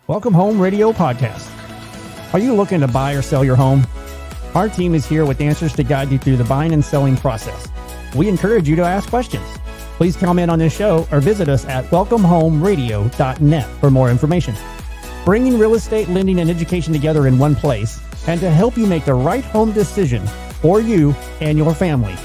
Welcome Home Radio Podcast. Are you looking to buy or sell your home? Our team is here with answers to guide you through the buying and selling process. We encourage you to ask questions. Please comment on this show or visit us at welcomehomeradio.net for more information. Bringing real estate, lending, and education together in one place, and to help you make the right home decision for you and your family.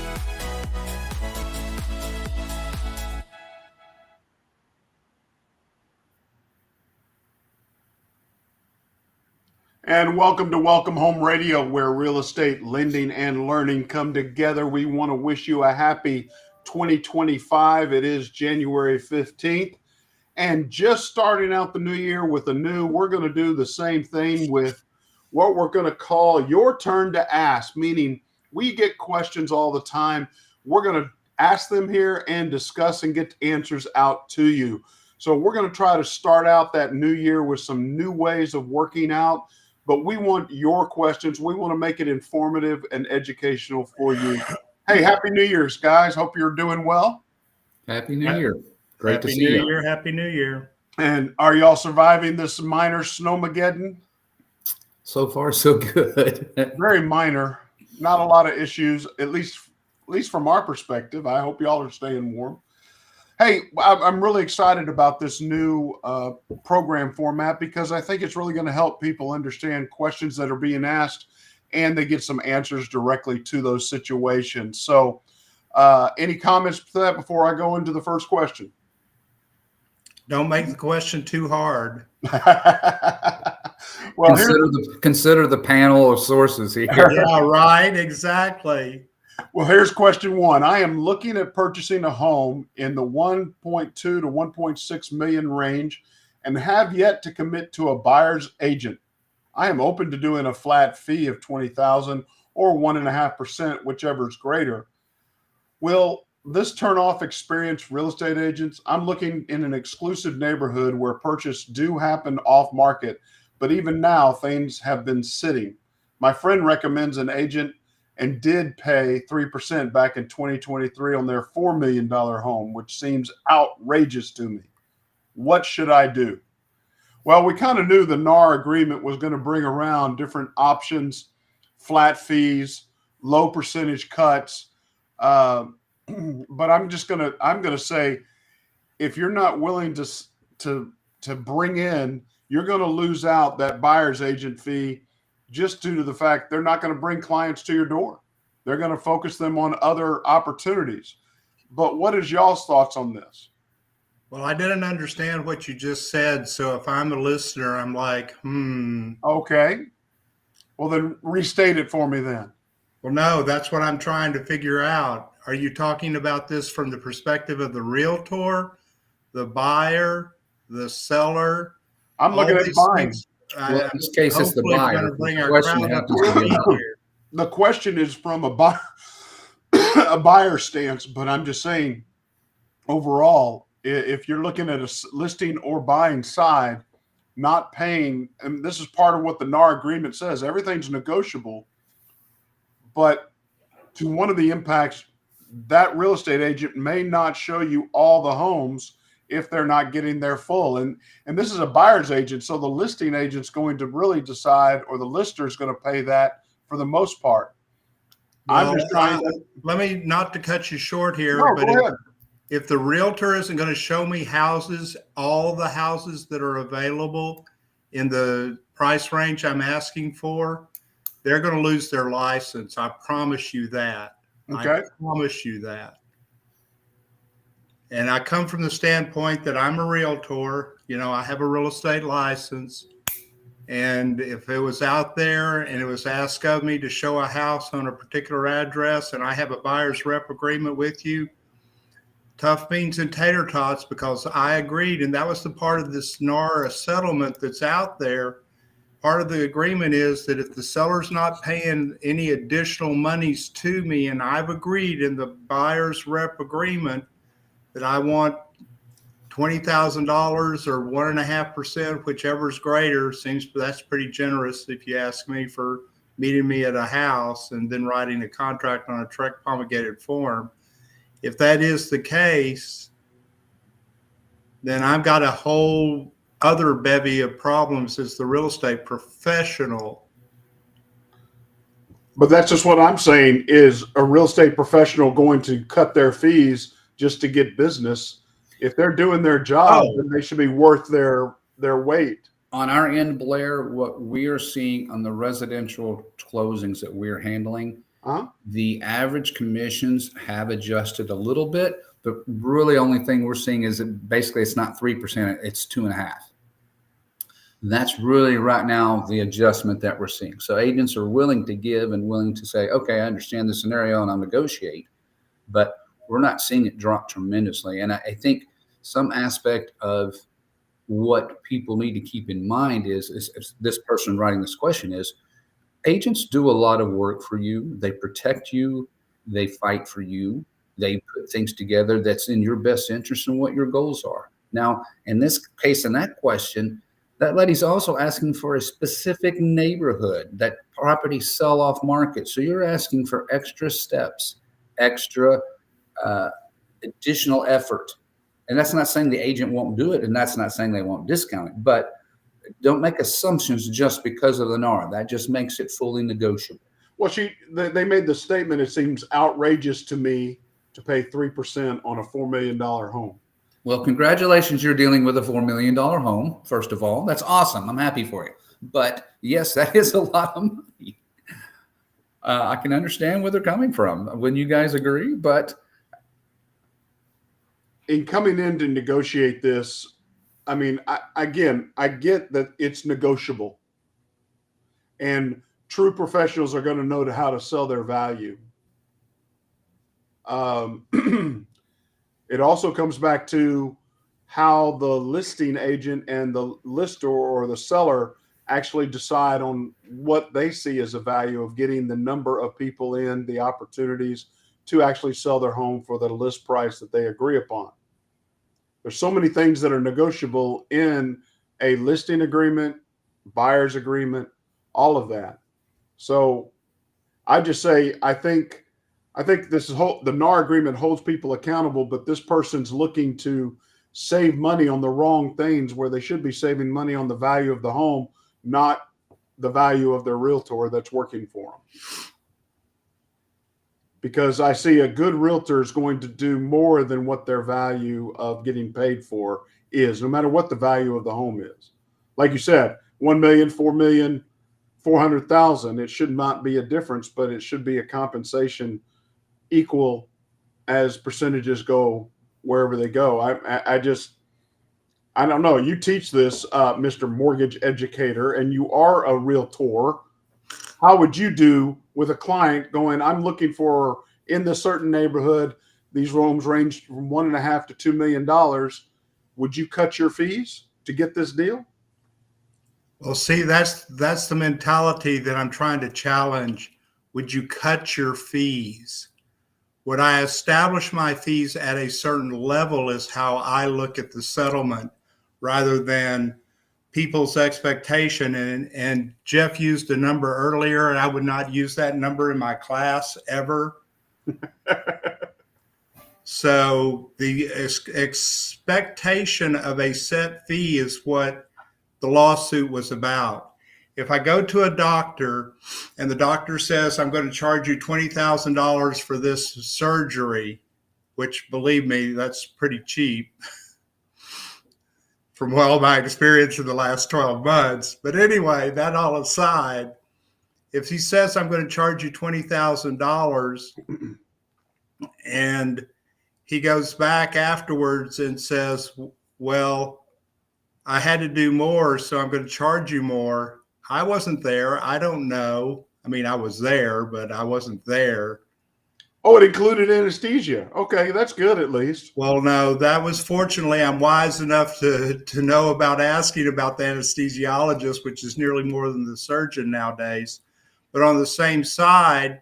And welcome to Welcome Home Radio, where real estate, lending, and learning come together. We want to wish you a happy 2025. It is January 15th. And just starting out the new year with we're going to do the same thing with what we're going to call your turn to ask, meaning we get questions all the time. We're going to ask them here and discuss and get answers out to you. So we're going to try to start out that new year with some new ways of working out. But we want your questions. We want to make it informative and educational for you. Hey, Happy New Year's, guys. Hope you're doing well. Happy New Year. Great to see you. Happy New Year. And are y'all surviving this minor snowmageddon? So far, so good. Very minor. Not a lot of issues, at least from our perspective. I hope y'all are staying warm. Hey, I'm really excited about this new program format because I think it's really going to help people understand questions that are being asked and they get some answers directly to those situations. So any comments to that before I go into the first question? Don't make the question too hard. Well, consider the panel of sources here. Yeah, right. Exactly. Well, here's question one. I am looking at purchasing a home in the 1.2 to 1.6 million range and have yet to commit to a buyer's agent. I am open to doing a flat fee of $20,000 or 1.5%, whichever is greater. Will this turn off experienced real estate agents? I'm looking in an exclusive neighborhood where purchase do happen off market, but even now things have been sitting. My friend recommends an agent and did pay 3% back in 2023 on their $4 million home, which seems outrageous to me. What should I do? Well, we kind of knew the NAR agreement was going to bring around different options, flat fees, low percentage cuts. But I'm going to say, if you're not willing to bring in, you're going to lose out that buyer's agent fee just due to the fact they're not going to bring clients to your door. They're going to focus them on other opportunities. But what is y'all's thoughts on this? Well, I didn't understand what you just said. So if I'm a listener, I'm like, Okay. Well, then restate it for me then. Well, no, that's what I'm trying to figure out. Are you talking about this from the perspective of the realtor, the buyer, the seller? I'm looking at buying. Well, in this case, it's the buyer. The question is from a buyer stance, but I'm just saying overall, if you're looking at a listing or buying side, not paying, and this is part of what the NAR agreement says, everything's negotiable, but to one of the impacts, that real estate agent may not show you all the homes if they're not getting their full. And this is a buyer's agent, so the listing agent's going to really decide, or the lister is going to pay that for the most part. Well, I'm just trying to, let me, not to cut you short here, but if the realtor isn't going to show me houses, all the houses that are available in the price range I'm asking for, they're going to lose their license. I promise you that. Okay. I promise you that. And I come from the standpoint that I'm a realtor. You know, I have a real estate license. And if it was out there and it was asked of me to show a house on a particular address and I have a buyer's rep agreement with you, tough beans and tater tots, because I agreed, and that was the part of this NAR settlement that's out there. Part of the agreement is that if the seller's not paying any additional monies to me, and I've agreed in the buyer's rep agreement that I want $20,000 or 1.5%, whichever is greater, that's pretty generous if you ask me, for meeting me at a house and then writing a contract on a direct promulgated form. If that is the case, then I've got a whole other bevy of problems as the real estate professional. But that's just what I'm saying, is a real estate professional going to cut their fees just to get business? If they're doing their job, then they should be worth their weight. On our end, Blair, what we are seeing on the residential closings that we're handling, the average commissions have adjusted a little bit. The really only thing we're seeing is that basically it's not 3%, it's 2.5%. That's really right now the adjustment that we're seeing. So agents are willing to give and willing to say, okay, I understand the scenario and I'll negotiate, but we're not seeing it drop tremendously. And I think some aspect of what people need to keep in mind is this person writing this question is, agents do a lot of work for you. They protect you. They fight for you. They put things together that's in your best interest and what your goals are. Now, in this case, in that question, that lady's also asking for a specific neighborhood, that property sell off market. So you're asking for extra steps, extra additional effort. And that's not saying the agent won't do it, and that's not saying they won't discount it. But don't make assumptions just because of the NAR. That just makes it fully negotiable. Well, they made the statement, it seems outrageous to me to pay 3% on a $4 million home. Well, congratulations, you're dealing with a $4 million home, first of all. That's awesome. I'm happy for you. But yes, that is a lot of money. I can understand where they're coming from when you guys agree, but in coming in to negotiate this, I mean, I get that it's negotiable, and true professionals are going to know how to sell their value. It also comes back to how the listing agent and the lister or the seller actually decide on what they see as a value of getting the number of people in, the opportunities to actually sell their home for the list price that they agree upon. There's so many things that are negotiable in a listing agreement, buyer's agreement, all of that. So I just say, I think the NAR agreement holds people accountable, but this person's looking to save money on the wrong things where they should be saving money on the value of the home, not the value of their realtor that's working for them. Because I see a good realtor is going to do more than what their value of getting paid for is, no matter what the value of the home is. Like you said, 1 million, 4 million, 400,000. It should not be a difference, but it should be a compensation equal as percentages go wherever they go. I don't know. You teach this, Mr. Mortgage Educator, and you are a realtor. How would you do with a client going, I'm looking for in this certain neighborhood, these homes range from $1.5 to $2 million. Would you cut your fees to get this deal? Well, see, that's the mentality that I'm trying to challenge. Would you cut your fees? Would I establish my fees at a certain level is how I look at the settlement, rather than people's expectation. And Jeff used a number earlier, and I would not use that number in my class ever. So the expectation of a set fee is what the lawsuit was about. If I go to a doctor and the doctor says, I'm going to charge you $20,000 for this surgery, which, believe me, that's pretty cheap from all my experience in the last 12 months. But anyway, that all aside, if he says, I'm going to charge you $20,000 and he goes back afterwards and says, well, I had to do more, so I'm going to charge you more. I wasn't there. I don't know. I mean, I was there, but I wasn't there. Oh, it included anesthesia. Okay, that's good at least. Well, no, that was fortunately I'm wise enough to know about asking about the anesthesiologist, which is nearly more than the surgeon nowadays. But on the same side,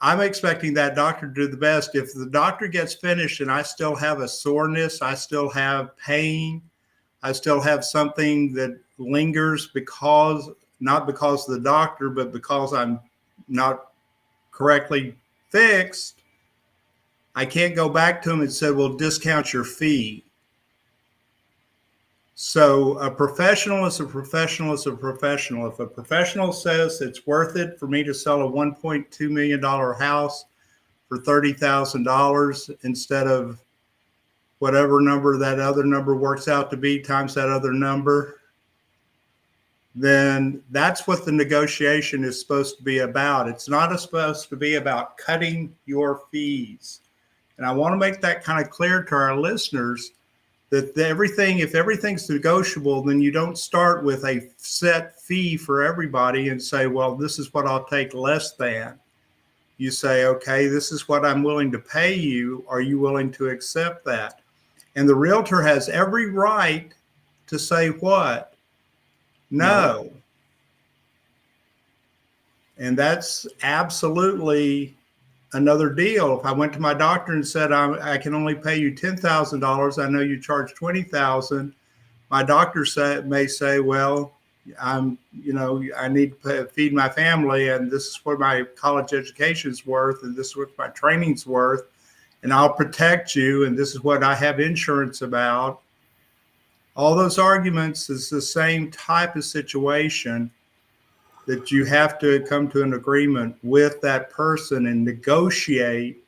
I'm expecting that doctor to do the best. If the doctor gets finished and I still have a soreness, I still have pain, I still have something that lingers not because of the doctor, but because I'm not correctly fixed, I can't go back to him and say, well, discount your fee. So a professional is a professional is a professional. If a professional says it's worth it for me to sell a $1.2 million house for $30,000 instead of whatever number that other number works out to be times that other number, then that's what the negotiation is supposed to be about. It's not supposed to be about cutting your fees. And I want to make that kind of clear to our listeners that if everything's negotiable, then you don't start with a set fee for everybody and say, well, this is what I'll take less than. You say, okay, this is what I'm willing to pay you. Are you willing to accept that? And the realtor has every right to say what? No. And that's absolutely another deal. If I went to my doctor and said, I can only pay you $10,000, I know you charge $20,000. My doctor may say, well, I need to feed my family, and this is what my college education is worth, and this is what my training's worth, and I'll protect you, and this is what I have insurance about. All those arguments is the same type of situation that you have to come to an agreement with that person and negotiate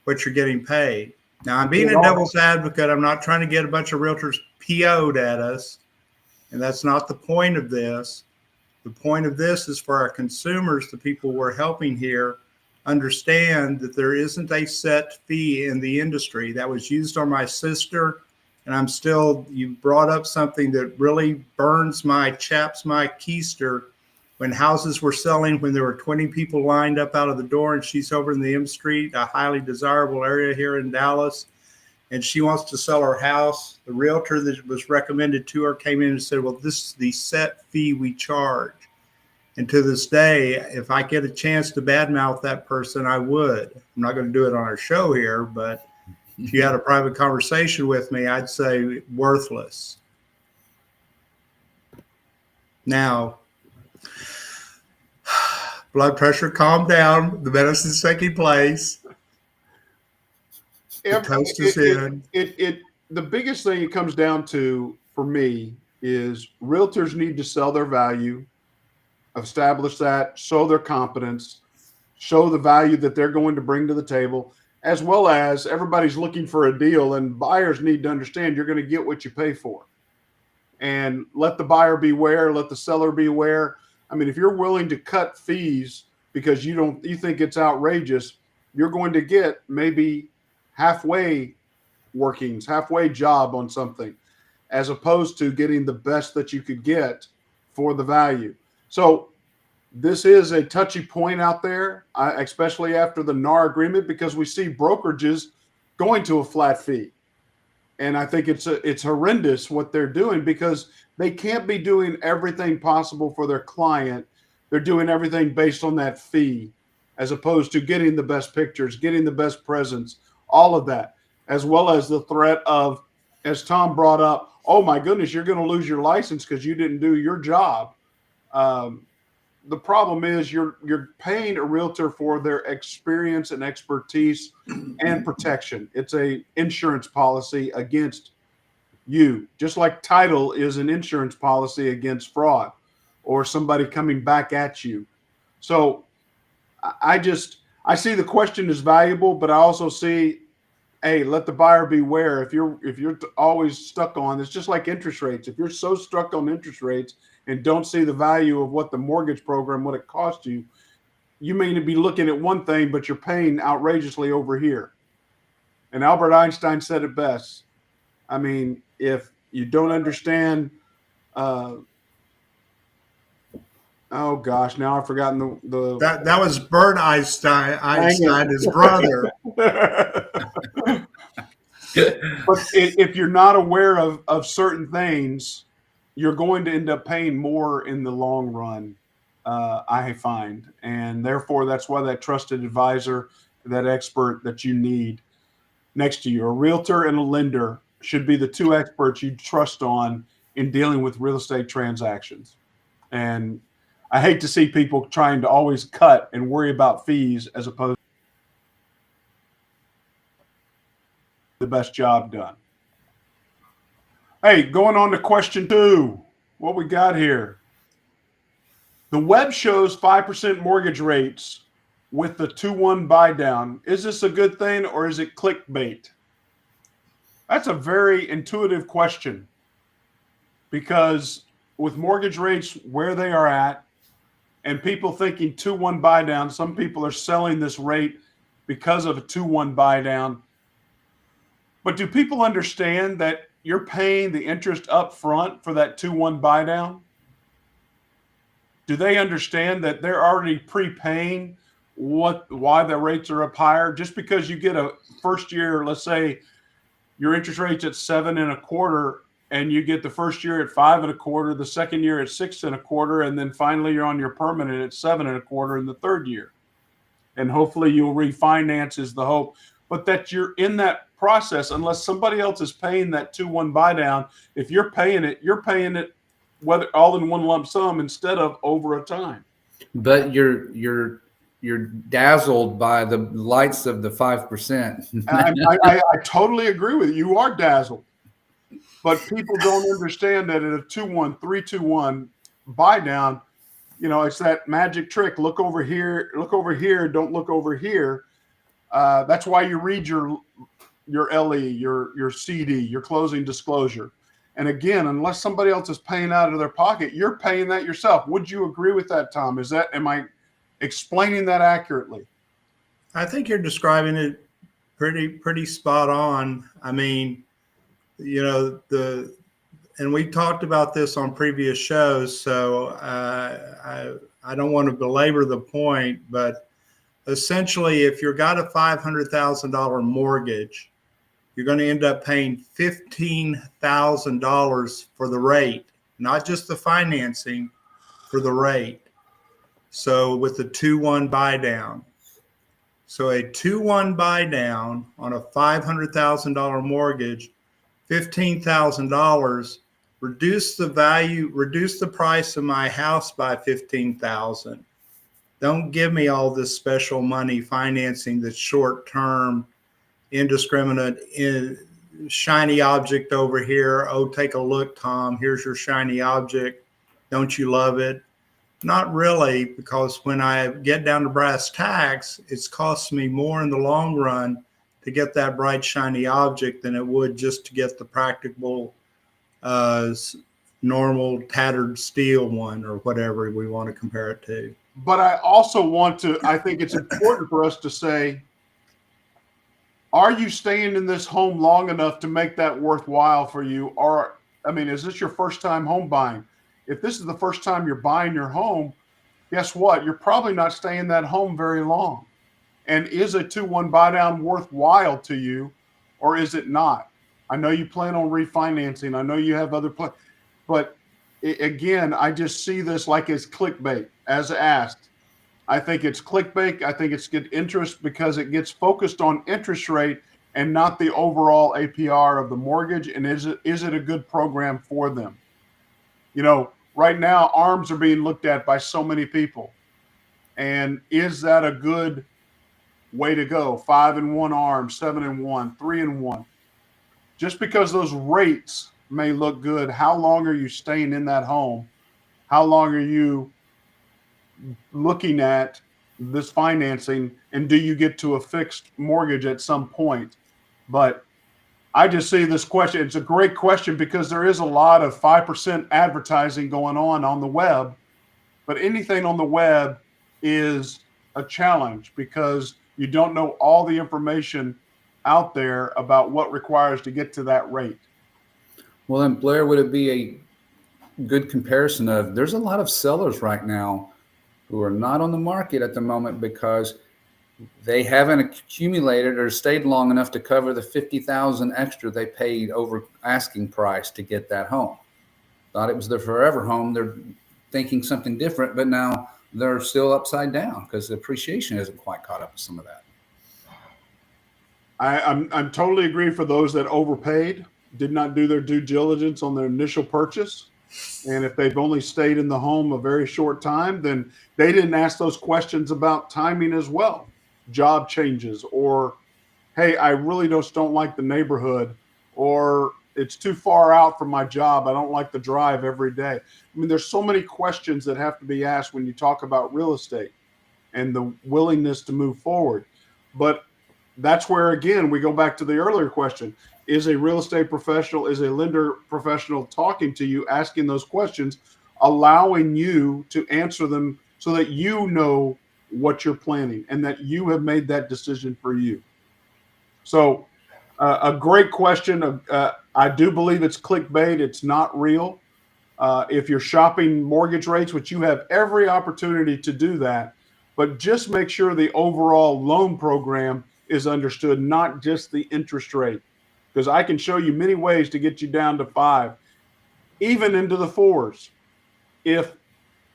what you're getting paid. Now, I'm being a devil's advocate. I'm not trying to get a bunch of realtors PO'd at us, and that's not the point of this. The point of this is for our consumers, the people we're helping here, understand that there isn't a set fee in the industry. That was used on my sister, and you brought up something that really chaps my keister. When houses were selling, when there were 20 people lined up out of the door, and she's over in the M Street, a highly desirable area here in Dallas, and she wants to sell her house. The realtor that was recommended to her came in and said, well, this is the set fee we charge. And to this day, if I get a chance to badmouth that person, I would. I'm not going to do it on our show here, but if you had a private conversation with me, I'd say worthless. Now, blood pressure, calm down. The medicine's taking place. The toast is in. The biggest thing it comes down to for me is realtors need to sell their value, establish that, show their competence, show the value that they're going to bring to the table, as well as everybody's looking for a deal, and buyers need to understand you're going to get what you pay for. And let the buyer beware, let the seller beware. I mean, if you're willing to cut fees because you think it's outrageous, you're going to get maybe halfway workings, halfway job on something, as opposed to getting the best that you could get for the value. So this is a touchy point out there, especially after the NAR agreement, because we see brokerages going to a flat fee. And I think it's horrendous what they're doing, because they can't be doing everything possible for their client. They're doing everything based on that fee, as opposed to getting the best pictures, getting the best presents, all of that, as well as the threat of, as Tom brought up, oh my goodness, you're going to lose your license because you didn't do your job. The problem is you're paying a realtor for their experience and expertise and protection. It's a insurance policy against you, just like title is an insurance policy against fraud or somebody coming back at you. So I see the question is valuable, but I also see, hey, let the buyer beware. If you're always stuck on, it's just like interest rates. If you're so stuck on interest rates and don't see the value of what the mortgage program, what it costs you, you may be looking at one thing, but you're paying outrageously over here. And Albert Einstein said it best. I mean, if you don't understand Oh gosh, now I've forgotten the that was Bert Einstein, his brother. But if you're not aware of certain things, you're going to end up paying more in the long run, I find. And therefore, that's why that trusted advisor, that expert that you need next to you, a realtor and a lender, should be the two experts you trust on in dealing with real estate transactions. And I hate to see people trying to always cut and worry about fees as opposed to the best job done. Hey, going on to question 2. What we got here? The web shows 5% mortgage rates with the 2-1 buy down. Is this a good thing or is it clickbait? That's a very intuitive question, because with mortgage rates where they are at and people thinking 2-1 buy down, some people are selling this rate because of a 2-1 buy down. But do people understand that you're paying the interest up front for that 2-1 buy down? Do they understand that they're already prepaying why the rates are up higher? Just because you get a first year, let's say your interest rate's at 7.25%, and you get the first year at 5.25%, the second year at 6.25%, and then finally you're on your permanent at 7.25% in the third year. And hopefully you'll refinance is the hope. But that you're in that process, unless somebody else is paying that 2-1 buy down, if you're paying it whether all in one lump sum instead of over a time. But you're dazzled by the lights of the 5%. I totally agree with you. You are dazzled, but people don't understand that at a 2-1, 3-2-1 buy down, it's that magic trick. Look over here. Don't look over here. That's why you read your LE, your CD, your closing disclosure. And again, unless somebody else is paying out of their pocket, you're paying that yourself. Would you agree with that, Tom? Am I explaining that accurately? I think you're describing it pretty spot on. I mean, and we talked about this on previous shows, so I don't want to belabor the point, but essentially, if you've got a $500,000 mortgage, you're going to end up paying $15,000 for the rate, not just the financing, for the rate. So with the 2-1 buy down. So a 2-1 buy down on a $500,000 mortgage, $15,000, reduce the price of my house by $15,000. Don't give me all this special money financing that's short term, indiscriminate, shiny object over here. Oh, take a look, Tom. Here's your shiny object. Don't you love it? Not really, because when I get down to brass tacks, it's cost me more in the long run to get that bright, shiny object than it would just to get the practical, normal, tattered steel one, or whatever we want to compare it to. But I think it's important for us to say, are you staying in this home long enough to make that worthwhile for you? Or, is this your first time home buying? If this is the first time you're buying your home, guess what? You're probably not staying in that home very long. And is a 2-1 buy down worthwhile to you, or is it not? I know you plan on refinancing. I know you have other plans, but again, I just see this like it's clickbait, as asked. I think it's clickbait. I think it's good interest because it gets focused on interest rate and not the overall APR of the mortgage. And is it a good program for them? Right now, ARMs are being looked at by so many people. And is that a good way to go? 5-1 ARM, 7-1, 3-1. Just because those rates may look good, how long are you staying in that home? How long are you looking at this financing, and do you get to a fixed mortgage at some point? But I just see this question. It's a great question because there is a lot of 5% advertising going on the web, but anything on the web is a challenge because you don't know all the information out there about what requires to get to that rate. Well, then, Blair, would it be good comparison of there's a lot of sellers right now who are not on the market at the moment because they haven't accumulated or stayed long enough to cover the $50,000 extra they paid over asking price to get that home. Thought it was their forever home. They're thinking something different, but now they're still upside down because the appreciation hasn't quite caught up with some of that. I'm totally agree for those that overpaid, did not do their due diligence on their initial purchase. And if they've only stayed in the home a very short time, then they didn't ask those questions about timing as well. Job changes, or, hey, I really just don't like the neighborhood, or it's too far out from my job. I don't like the drive every day. I mean, there's so many questions that have to be asked when you talk about real estate and the willingness to move forward. But that's where, again, we go back to the earlier question. Is a real estate professional, is a lender professional talking to you, asking those questions, allowing you to answer them so that you know what you're planning and that you have made that decision for you? So a great question. I do believe it's clickbait. It's not real. If you're shopping mortgage rates, which you have every opportunity to do that, but just make sure the overall loan program is understood, not just the interest rate. Because I can show you many ways to get you down to 5, even into the 4s, if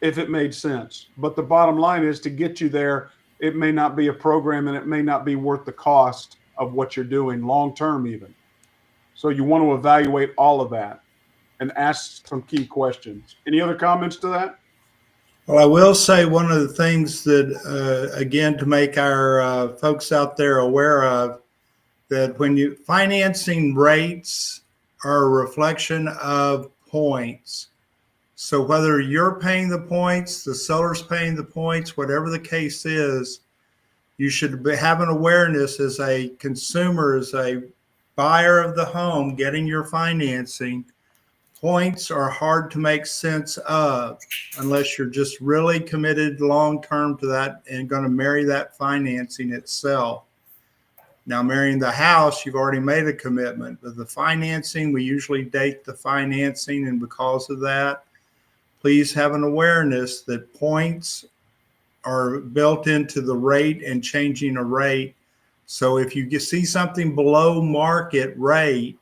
it made sense. But the bottom line is, to get you there, it may not be a program and it may not be worth the cost of what you're doing long term even. So you want to evaluate all of that and ask some key questions. Any other comments to that? Well, I will say one of the things that, again, to make our folks out there aware of, that when you financing rates are a reflection of points. So whether you're paying the points, the seller's paying the points, whatever the case is, you should have an awareness as a consumer, as a buyer of the home, getting your financing. Points are hard to make sense of unless you're just really committed long-term to that and going to marry that financing itself. Now, marrying the house, you've already made a commitment, but the financing, we usually date the financing, and because of that, please have an awareness that points are built into the rate and changing a rate. So if you see something below market rate,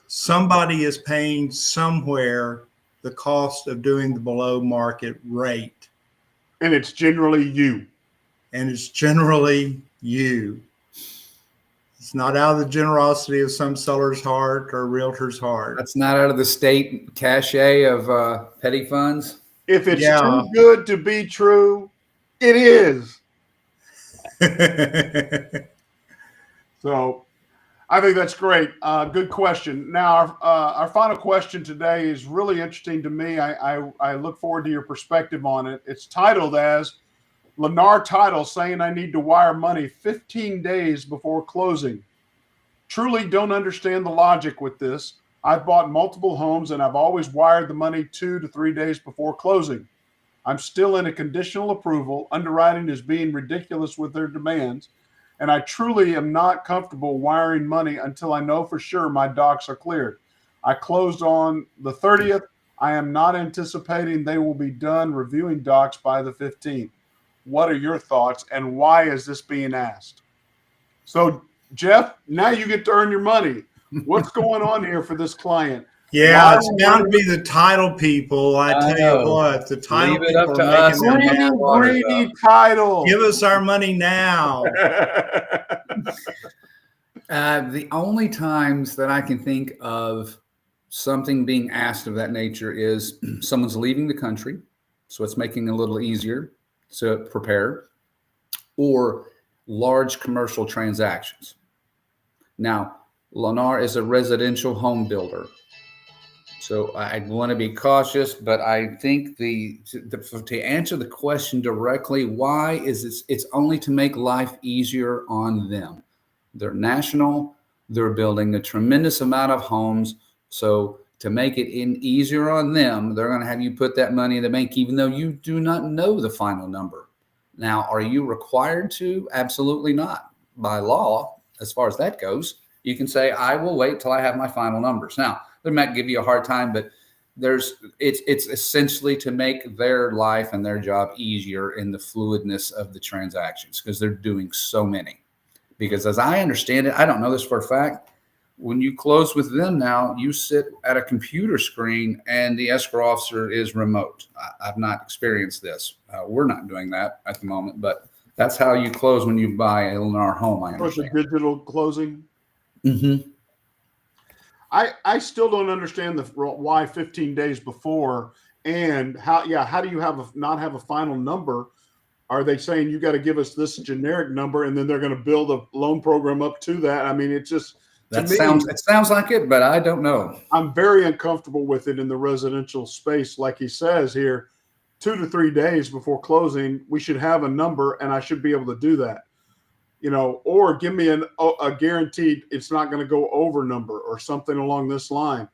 somebody is paying somewhere the cost of doing the below market rate. And it's generally you. And it's generally you. It's not out of the generosity of some seller's heart or realtor's heart. That's not out of the state cachet of petty funds. If it's too good to be true, it is. So I think that's great. Good question. Now, our final question today is really interesting to me. I look forward to your perspective on it. It's titled as Lennar Title saying I need to wire money 15 days before closing. Truly don't understand the logic with this. I've bought multiple homes and I've always wired the money 2 to 3 days before closing. I'm still in a conditional approval. Underwriting is being ridiculous with their demands. And I truly am not comfortable wiring money until I know for sure my docs are cleared. I closed on the 30th. I am not anticipating they will be done reviewing docs by the 15th. What are your thoughts, and why is this being asked? So, Jeff, now you get to earn your money. What's going on here for this client? Yeah, it's bound to be the title people. I tell you what, the title people are making greedy title. Give us our money now. The only times that I can think of something being asked of that nature is someone's leaving the country, so it's making it a little easier to prepare, or large commercial transactions. Now, Lennar is a residential home builder, so I want to be cautious, but I think to answer the question directly, why is this? It's only to make life easier on them. They're national. They're building a tremendous amount of homes. So to make it easier on them, they're going to have you put that money in the bank, even though you do not know the final number. Now, are you required to? Absolutely not. By law, as far as that goes, you can say, I will wait till I have my final numbers. Now, they might give you a hard time, but it's essentially to make their life and their job easier in the fluidness of the transactions, because they're doing so many. Because as I understand it, I don't know this for a fact, when you close with them now, you sit at a computer screen and the escrow officer is remote. I've not experienced this. We're not doing that at the moment, but that's how you close when you buy a Lennar home, I understand. The digital closing? Mm-hmm. I still don't understand why 15 days before, and how do you not have a final number? Are they saying you got to give us this generic number and then they're going to build a loan program up to that? I mean, it's just, it sounds like it, but I don't know. I'm very uncomfortable with it in the residential space. Like he says here, 2 to 3 days before closing, we should have a number, and I should be able to do that. Or give me a guaranteed it's not going to go over number or something along this line.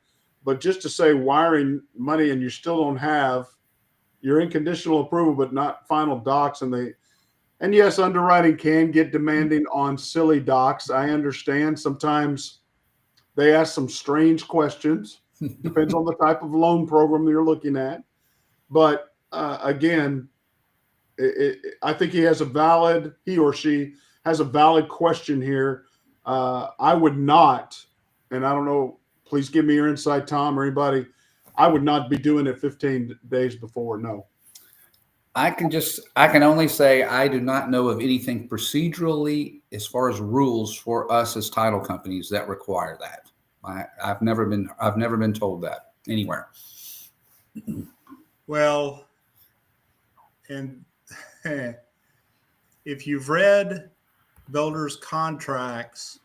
But just to say wiring money and you still don't have, you're in conditional approval, but not final docs. And yes, underwriting can get demanding on silly docs. I understand sometimes they ask some strange questions. Depends on the type of loan program you're looking at. But again, I think he or she has a valid question here. I would not, and I don't know, please give me your insight, Tom, or anybody. I would not be doing it 15 days before. No. I can only say I do not know of anything procedurally as far as rules for us as title companies that require that. I've never been told that anywhere. Well, and if you've read builders' contracts,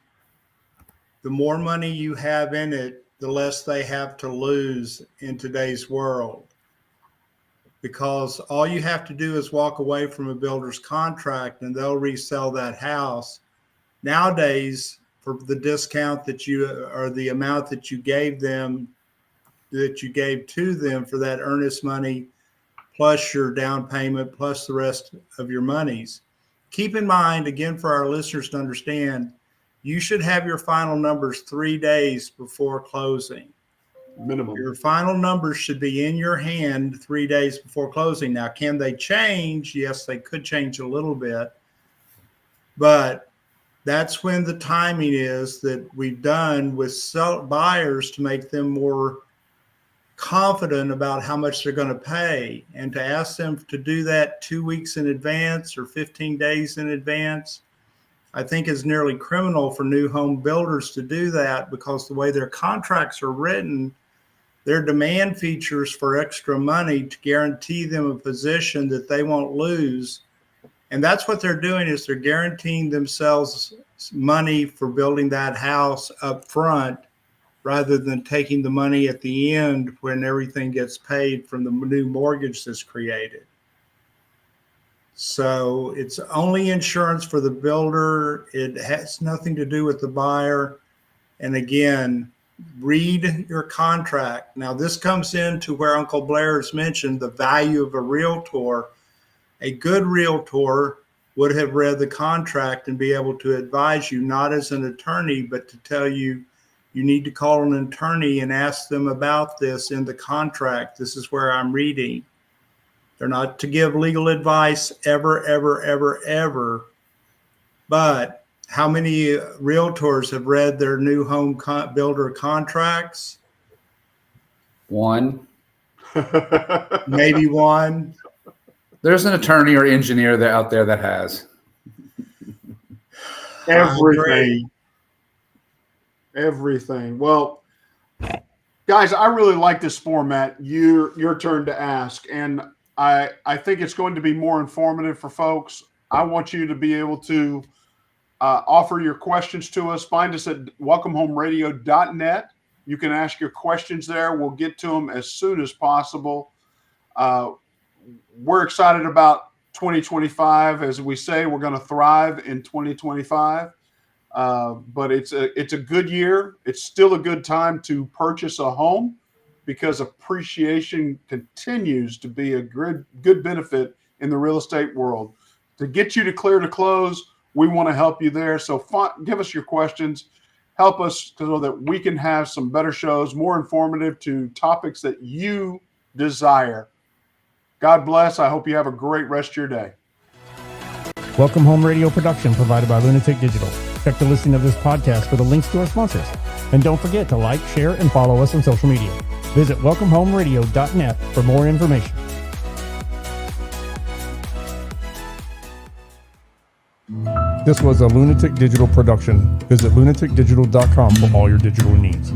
the more money you have in it, the less they have to lose in today's world. Because all you have to do is walk away from a builder's contract and they'll resell that house. Nowadays, for the discount or the amount that you gave them, that you gave to them for that earnest money, plus your down payment, plus the rest of your monies. Keep in mind, again, for our listeners to understand, you should have your final numbers 3 days before closing. Minimum. Your final numbers should be in your hand 3 days before closing. Now, can they change? Yes, they could change a little bit. But that's when the timing is that we've done with buyers to make them more confident about how much they're going to pay, and to ask them to do that 2 weeks in advance or 15 days in advance, I think is nearly criminal for new home builders to do that, because the way their contracts are written, their demand features for extra money to guarantee them a position that they won't lose. And that's what they're doing, is they're guaranteeing themselves money for building that house up front, rather than taking the money at the end when everything gets paid from the new mortgage that's created. So it's only insurance for the builder. It has nothing to do with the buyer. And again, read your contract. Now, this comes into where Uncle Blair has mentioned the value of a realtor. A good realtor would have read the contract and be able to advise you, not as an attorney, but to tell you, you need to call an attorney and ask them about this in the contract. This is where I'm reading. They're not to give legal advice ever, ever, ever, ever. But how many realtors have read their new home builder contracts? One. Maybe one. Everything an attorney or engineer out there that has. Everything. Well, guys, I really like this format. Your turn to ask, and I think it's going to be more informative for folks. I want you to be able to offer your questions to us. Find us at welcomehomeradio.net. You can ask your questions there. We'll get to them as soon as possible. We're excited about 2025. As we say, we're going to thrive in 2025. But it's a good year. It's still a good time to purchase a home, because appreciation continues to be a good benefit in the real estate world. To get you to clear to close, we want to help you there. So give us your questions. help us so that we can have some better shows, more informative to topics that you desire. God bless. I hope you have a great rest of your day. Welcome Home Radio production provided by Lunatic Digital. Check the listing of this podcast for the links to our sponsors. And don't forget to like, share, and follow us on social media. Visit welcomehomeradio.net for more information. This was a Lunatic Digital production. Visit lunaticdigital.com for all your digital needs.